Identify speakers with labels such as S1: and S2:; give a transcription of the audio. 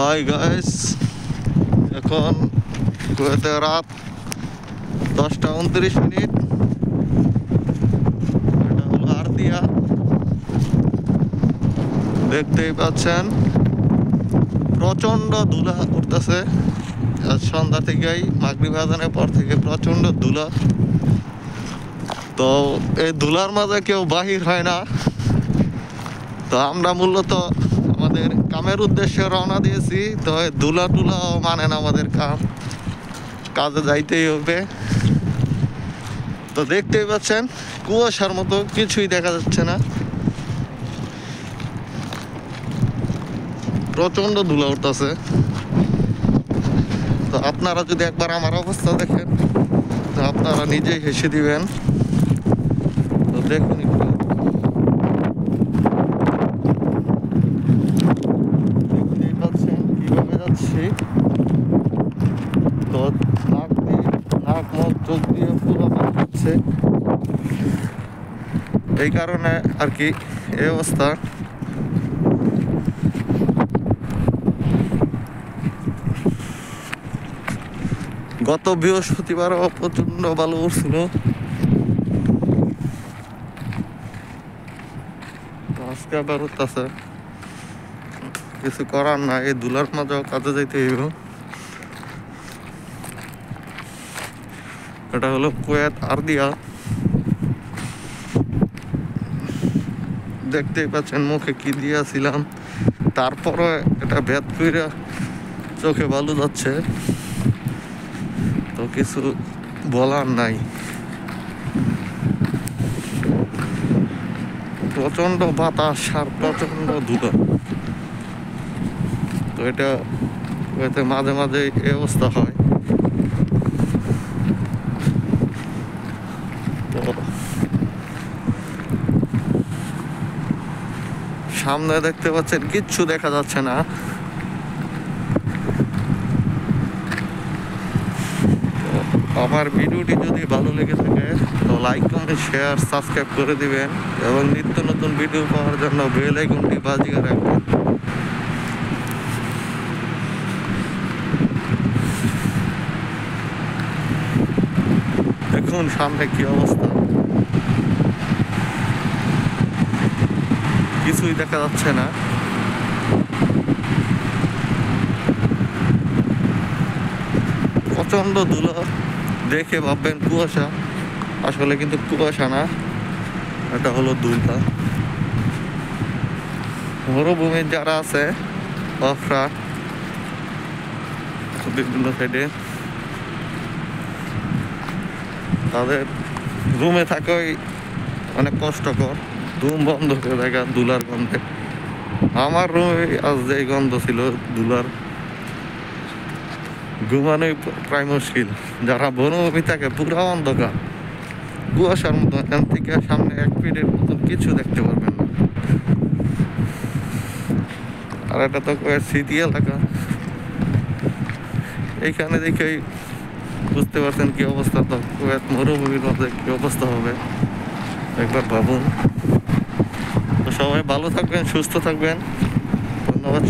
S1: Hi guys, এখন কুয়েতে রাত 10:29। এটা হলো আরদিয়া, দেখতেই পাচ্ছেন প্রচন্ড ধুলা উঠতেছে। আজ সন্ধ্যা থেকেই মাগরিব আজানের পর থেকে প্রচন্ড ধুলা। তো এই ধুলার মাঝে কেউ বাহির হয় না। তো আমরা মূলত আমাদের কামের উদ্দেশ্যে রওনা দিয়েছি। তো ধুলা টুলাও মানে না, আমাদের কাজে যাইতেই হবে। তো দেখতেই পাচ্ছেন কুয়াশার মতো কিছুই দেখা যাচ্ছে না, প্রচন্ড ধুলা উঠতেছে। তো আপনারা যদি একবার আমার অবস্থা দেখেন তো আপনারা নিজেই হেসে দিবেন। তো দেখুন একটু, দেখতেই পাচ্ছেন কিভাবে যাচ্ছি। তো নাক মুখ চোখ দিয়ে পুরো পানি হচ্ছে, এই কারণে আর কি এই অবস্থা। গত বৃহস্পতিবারও প্রচন্ড ভালো উঠছিল, আজকে আবার উঠতেছে। কিছু করার না, এই ধুলার মাঝেও কাজে যাইতে হইব। এটা হলো কুয়েত আরদিয়া, দেখতেই পাচ্ছেন মুখে কি দিয়েছিলাম, তারপরে এটা ভেদ কইরা চোখে বালু যাচ্ছে। তো কিছু বলার নাই, প্রচন্ড বাতাস আর প্রচন্ড ধুলা। তো এটা মাঝে মাঝে এই অবস্থা হয়। তো সামনে দেখতে পাচ্ছেন কিচ্ছু দেখা যাচ্ছে না। আমার ভিডিওটি যদি ভালো লেগে থাকে তো লাইক কমেন্ট শেয়ার সাবস্ক্রাইব করে দিবেন এবং নিত্য নতুন ভিডিও পাওয়ার জন্য বেল আইকনটি বাজিয়ে রাখবেন। দেখুন সামনে কি অবস্থা, কিছুই দেখা যাচ্ছে না। প্রচন্ড ধুলো, দেখে ভাববেন কুয়াশা, আসলে কিন্তু কুয়াশা না, এটা হলো ধুলা। মরুভূমির যারা আছে অফরা বিভিন্ন সাইডে, তাদের রুমে থাকাই অনেক কষ্টকর। রুম বন্ধ করে দেখা ধুলার গন্ধে। আমার রুমে আজ যে গন্ধ ছিল ধুলার, ঘুমানোই প্রায় মুশকিল। যারা বনভূমি থাকে পুরা অন্ধকার, কুয়াশার মতো, এখান থেকে সামনে 1 ফিটের মতন কিছু দেখতে পারবেন না। আর এটা তো স্মৃতি এলাকা, এইখানে দেখেই বুঝতে পারছেন কি অবস্থা। তো কুয়েত মরুভূমির মধ্যে কি অবস্থা হবে একবার ভাবুন। তো সবাই ভালো থাকবেন, সুস্থ থাকবেন, ধন্যবাদ।